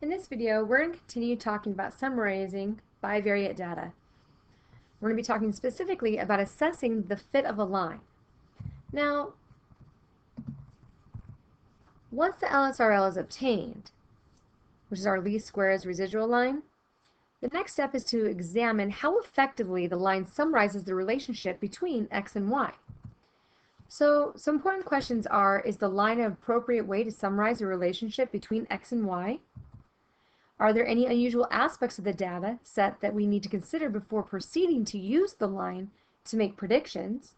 In this video, we're going to continue talking about summarizing bivariate data. We're going to be talking specifically about assessing the fit of a line. Now, once the LSRL is obtained, which is our least squares residual line, the next step is to examine how effectively the line summarizes the relationship between x and y. So, some important questions are, is the line an appropriate way to summarize the relationship between x and y? Are there any unusual aspects of the data set that we need to consider before proceeding to use the line to make predictions?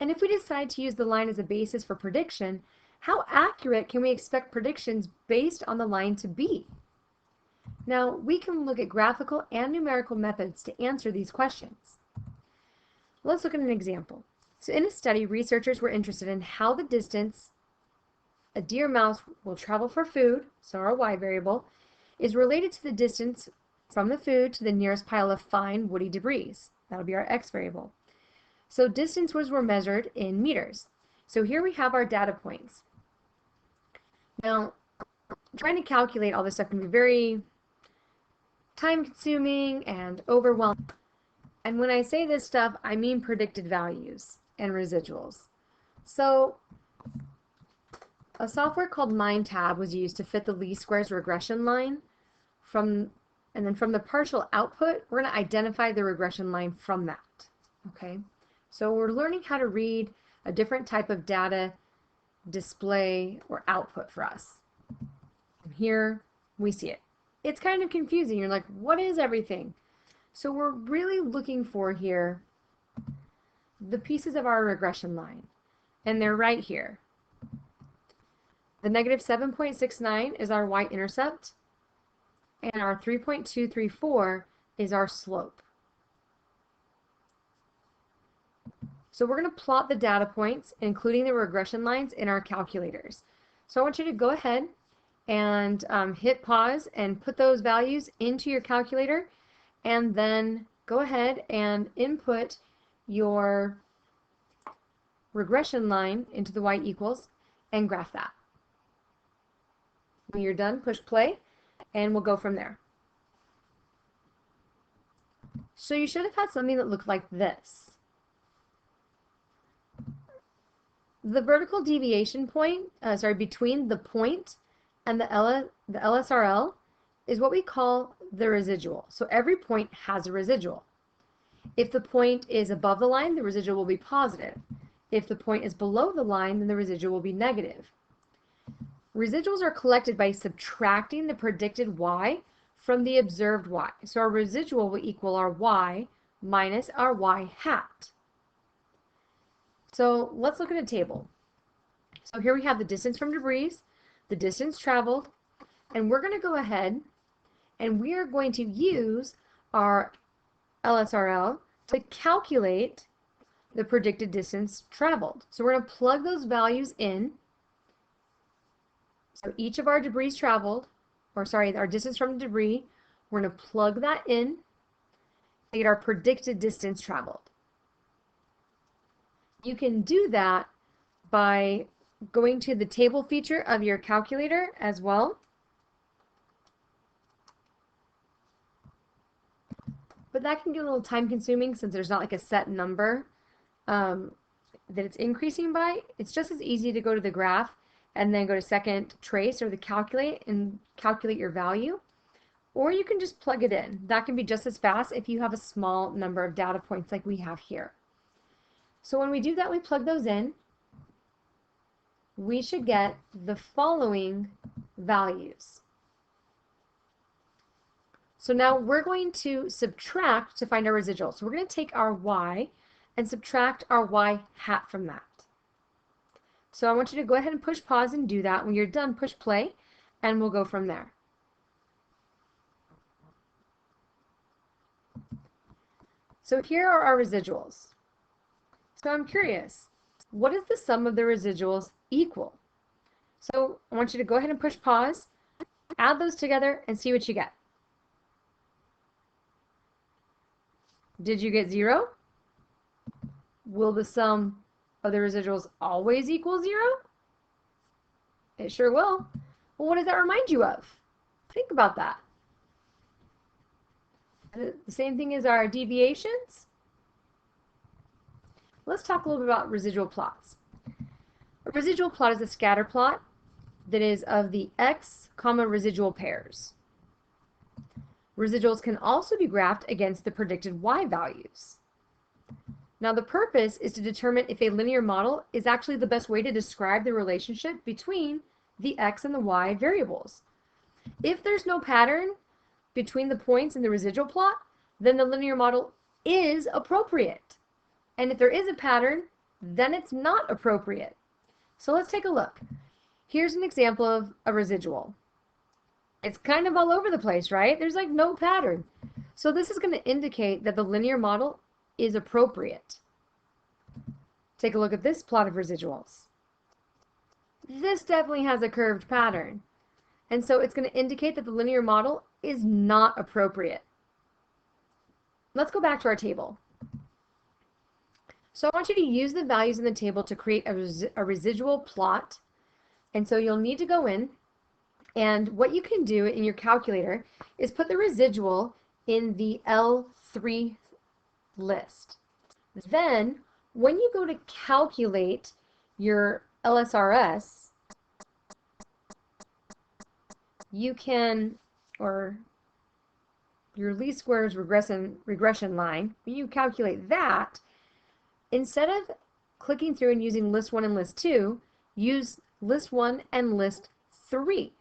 And if we decide to use the line as a basis for prediction, how accurate can we expect predictions based on the line to be? Now, we can look at graphical and numerical methods to answer these questions. Let's look at an example. So in a study, researchers were interested in how the distance a deer mouse will travel for food, so our y variable, is related to the distance from the food to the nearest pile of fine woody debris. That'll be our x variable. So distances were measured in meters. So here we have our data points. Now, trying to calculate all this stuff can be very time-consuming and overwhelming. And when I say this stuff, I mean predicted values and residuals. So a software called MindTab was used to fit the least squares regression line and then from the partial output, we're going to identify the regression line from that. Okay, so we're learning how to read a different type of data display or output for us. And here we see it. It's kind of confusing. You're like, what is everything? So we're really looking for here the pieces of our regression line, and they're right here. The negative 7.69 is our y-intercept, and our 3.234 is our slope. So we're going to plot the data points, including the regression lines, in our calculators. So I want you to go ahead and hit pause and put those values into your calculator, and then go ahead and input your regression line into the y equals and graph that. When you're done, push play, and we'll go from there. So you should have had something that looked like this. The vertical deviation point, between the point and the LSRL is what we call the residual. So every point has a residual. If the point is above the line, the residual will be positive. If the point is below the line, then the residual will be negative. Residuals are collected by subtracting the predicted y from the observed y. So our residual will equal our y minus our y hat. So let's look at a table. So here we have the distance from debris, the distance traveled, and we're going to go ahead and we are going to use our LSRL to calculate the predicted distance traveled. So we're going to plug those values in. So each of our debris traveled, our distance from the debris, we're going to plug that in to get our predicted distance traveled. You can do that by going to the table feature of your calculator as well. But that can get a little time consuming since there's not like a set number that it's increasing by. It's just as easy to go to the graph and then go to second trace or the calculate and calculate your value. Or you can just plug it in. That can be just as fast if you have a small number of data points like we have here. So when we do that, we plug those in. We should get the following values. So now we're going to subtract to find our residual. So we're going to take our y and subtract our y hat from that. So I want you to go ahead and push pause and do that. When you're done, push play, and we'll go from there. So here are our residuals. So I'm curious, what is the sum of the residuals equal? So I want you to go ahead and push pause, add those together, and see what you get. Did you get 0? Will the sum of the residuals always equal 0? It sure will. Well, what does that remind you of? Think about that. The same thing as our deviations. Let's talk a little bit about residual plots. A residual plot is a scatter plot that is of the x, residual pairs. Residuals can also be graphed against the predicted y values. Now the purpose is to determine if a linear model is actually the best way to describe the relationship between the x and the y variables. If there's no pattern between the points in the residual plot, then the linear model is appropriate. And if there is a pattern, then it's not appropriate. So let's take a look. Here's an example of a residual. It's kind of all over the place, right? There's like no pattern. So this is going to indicate that the linear model is appropriate. Take a look at this plot of residuals. This definitely has a curved pattern. And so it's going to indicate that the linear model is not appropriate. Let's go back to our table. So I want you to use the values in the table to create a residual plot. And so you'll need to go in, and what you can do in your calculator is put the residual in the L3 list. Then, when you go to calculate your LSRS, you can, or your least squares regression line, when you calculate that, instead of clicking through and using list 1 and list 2, use list 1 and list 3.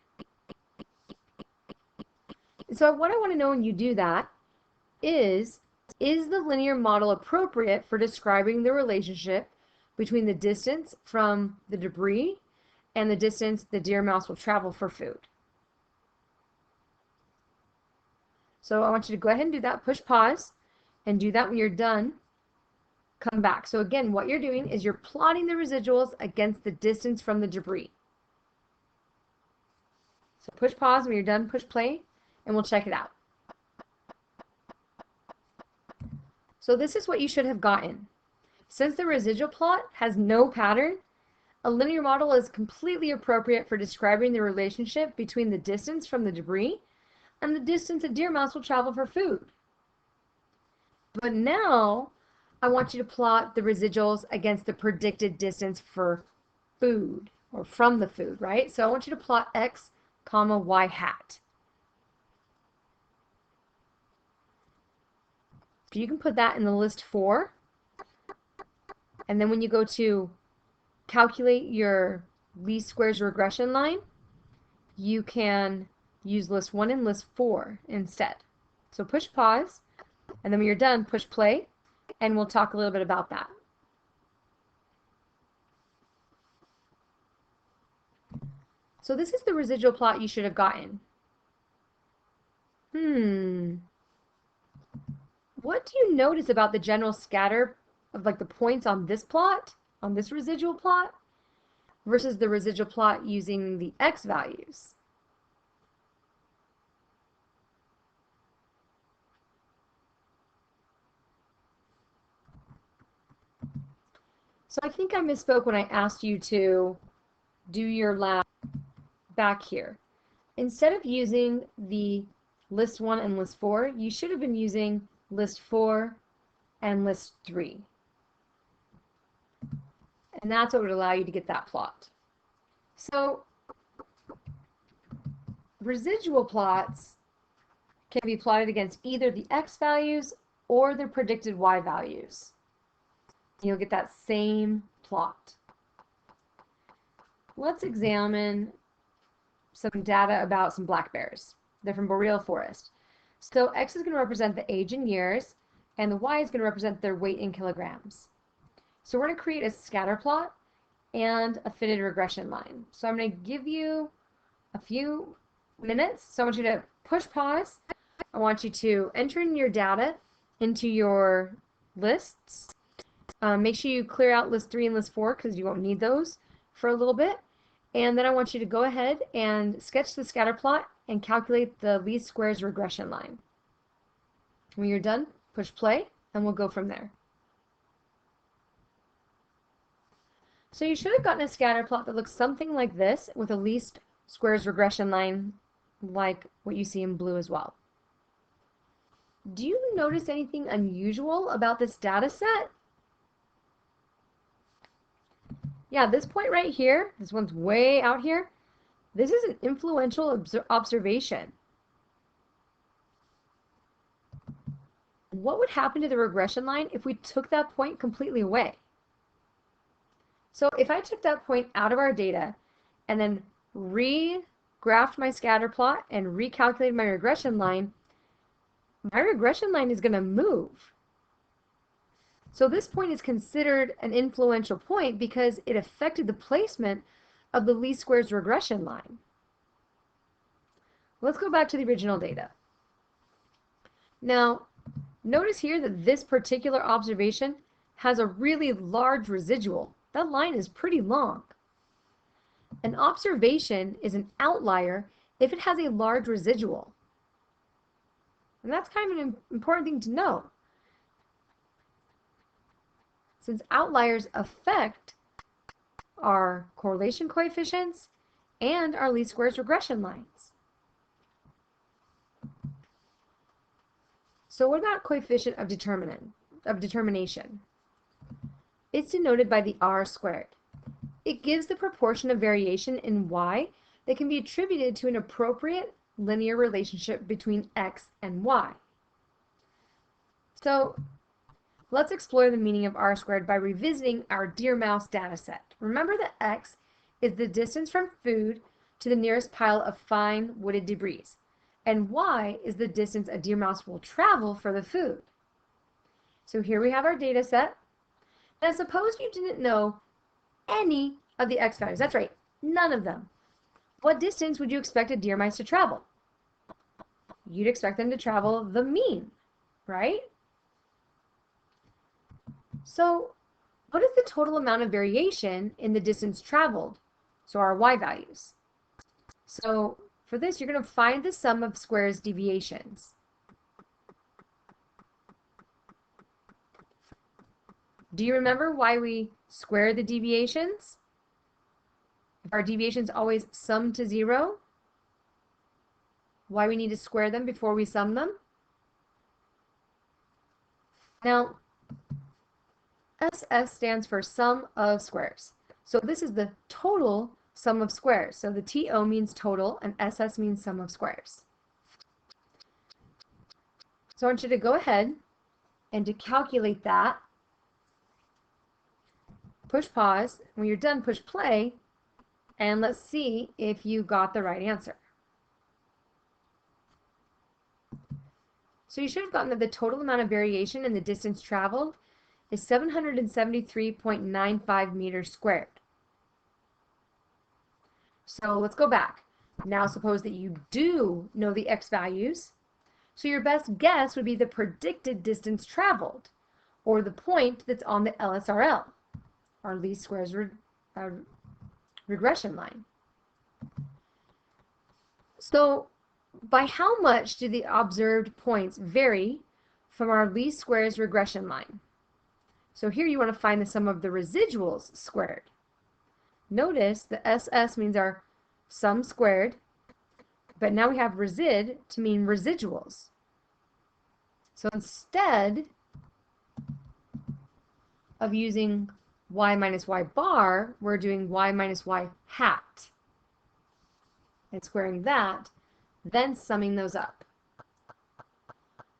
So what I want to know when you do that is the linear model appropriate for describing the relationship between the distance from the debris and the distance the deer mouse will travel for food? So I want you to go ahead and do that. Push pause and do that. When you're done, come back. So again, what you're doing is you're plotting the residuals against the distance from the debris. So push pause. When you're done, push play, and we'll check it out. So this is what you should have gotten. Since the residual plot has no pattern, a linear model is completely appropriate for describing the relationship between the distance from the debris and the distance a deer mouse will travel for food. But now, I want you to plot the residuals against the predicted distance for food, or from the food, right? So I want you to plot x, y hat. So you can put that in the list 4. And then when you go to calculate your least squares regression line, you can use list 1 and list 4 instead. So push pause, and then when you're done, push play, and we'll talk a little bit about that. So this is the residual plot you should have gotten. What do you notice about the general scatter of like the points on this plot, on this residual plot, versus the residual plot using the x values? So I think I misspoke when I asked you to do your lab back here. Instead of using the list 1 and list 4, you should have been using list 4 and list 3. And that's what would allow you to get that plot. So residual plots can be plotted against either the x values or the predicted y values. You'll get that same plot. Let's examine some data about some black bears. They're from boreal forest. So x is going to represent the age in years, and the y is going to represent their weight in kilograms. So we're going to create a scatter plot and a fitted regression line. So I'm going to give you a few minutes. So I want you to push pause. I want you to enter in your data into your lists. Make sure you clear out list 3 and list 4 because you won't need those for a little bit. And then I want you to go ahead and sketch the scatter plot and calculate the least squares regression line. When you're done, push play, and we'll go from there. So you should have gotten a scatter plot that looks something like this with a least squares regression line like what you see in blue as well. Do you notice anything unusual about this data set? Yeah, this point right here, this one's way out here, this is an influential observation. What would happen to the regression line if we took that point completely away? So if I took that point out of our data and then re-graphed my scatter plot and recalculated my regression line is going to move. So this point is considered an influential point because it affected the placement of the least squares regression line. Let's go back to the original data. Now, notice here that this particular observation has a really large residual. That line is pretty long. An observation is an outlier if it has a large residual. And that's kind of an important thing to know, since outliers affect our correlation coefficients and our least squares regression lines. So what about coefficient of determination? It's denoted by the R squared. It gives the proportion of variation in y that can be attributed to an appropriate linear relationship between x and y. So let's explore the meaning of R squared by revisiting our deer mouse data set. Remember that x is the distance from food to the nearest pile of fine wooded debris, and y is the distance a deer mouse will travel for the food. So here we have our data set. Now suppose you didn't know any of the x values. That's right, none of them. What distance would you expect a deer mouse to travel? You'd expect them to travel the mean, right? So what is the total amount of variation in the distance traveled? So our y values. So for this, you're going to find the sum of squares deviations. Do you remember why we square the deviations? If our deviations always sum to 0, why we need to square them before we sum them? Now, SS stands for sum of squares. So this is the total sum of squares. So the TO means total and SS means sum of squares. So I want you to go ahead and to calculate that, push pause. When you're done, push play, and let's see if you got the right answer. So you should have gotten that the total amount of variation in the distance traveled is 773.95 meters squared. So let's go back. Now suppose that you do know the x values. So your best guess would be the predicted distance traveled, or the point that's on the LSRL, our least squares regression line. So by how much do the observed points vary from our least squares regression line? So here you want to find the sum of the residuals squared. Notice the SS means our sum squared, but now we have resid to mean residuals. So instead of using y minus y bar, we're doing y minus y hat and squaring that, then summing those up.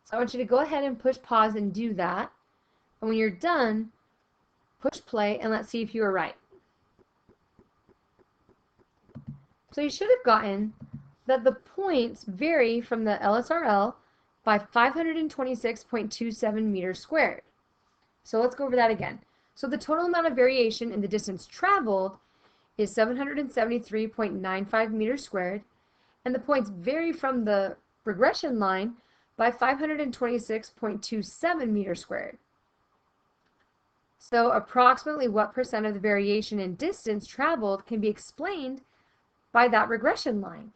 So I want you to go ahead and push pause and do that. And when you're done, push play and let's see if you were right. So you should have gotten that the points vary from the LSRL by 526.27 meters squared. So let's go over that again. So the total amount of variation in the distance traveled is 773.95 meters squared, and the points vary from the regression line by 526.27 meters squared. So approximately what percent of the variation in distance traveled can be explained by that regression line?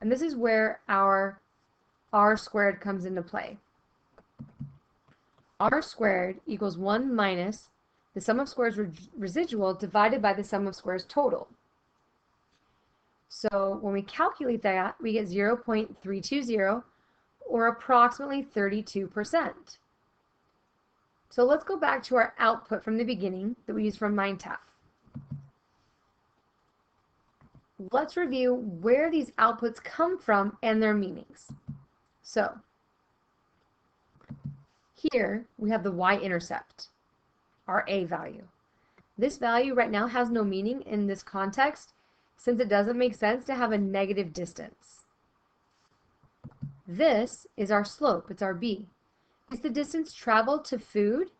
And this is where our R squared comes into play. R squared equals 1 minus the sum of squares residual divided by the sum of squares total. So when we calculate that, we get 0.320, or approximately 32%. So let's go back to our output from the beginning that we used from MindTap. Let's review where these outputs come from and their meanings. So here we have the y-intercept, our a value. This value right now has no meaning in this context since it doesn't make sense to have a negative distance. This is our slope, it's our b. It's the distance traveled to food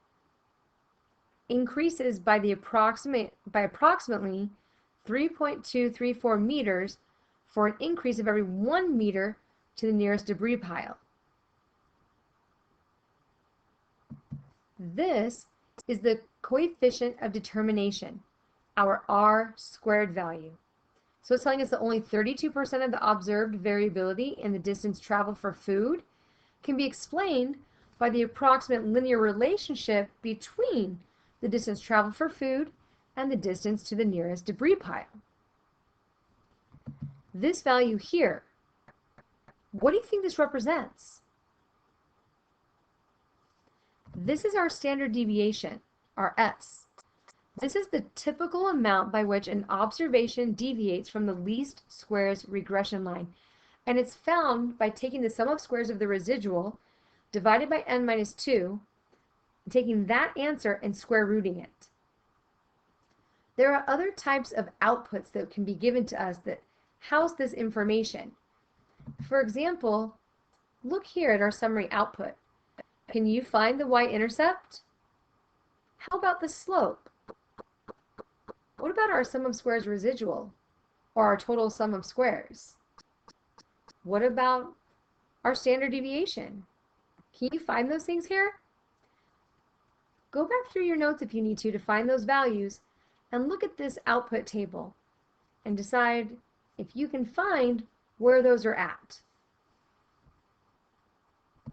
increases by approximately 3.234 meters for an increase of every 1 meter to the nearest debris pile. This is the coefficient of determination, our R-squared value. So it's telling us that only 32% of the observed variability in the distance traveled for food can be explained by the approximate linear relationship between the distance traveled for food and the distance to the nearest debris pile. This value here, what do you think this represents? This is our standard deviation, our S. This is the typical amount by which an observation deviates from the least squares regression line, and it's found by taking the sum of squares of the residual divided by n minus 2, and taking that answer and square rooting it. There are other types of outputs that can be given to us that house this information. For example, look here at our summary output. Can you find the y-intercept? How about the slope? What about our sum of squares residual, or our total sum of squares? What about our standard deviation? Can you find those things here? Go back through your notes if you need to find those values, and look at this output table and decide if you can find where those are at.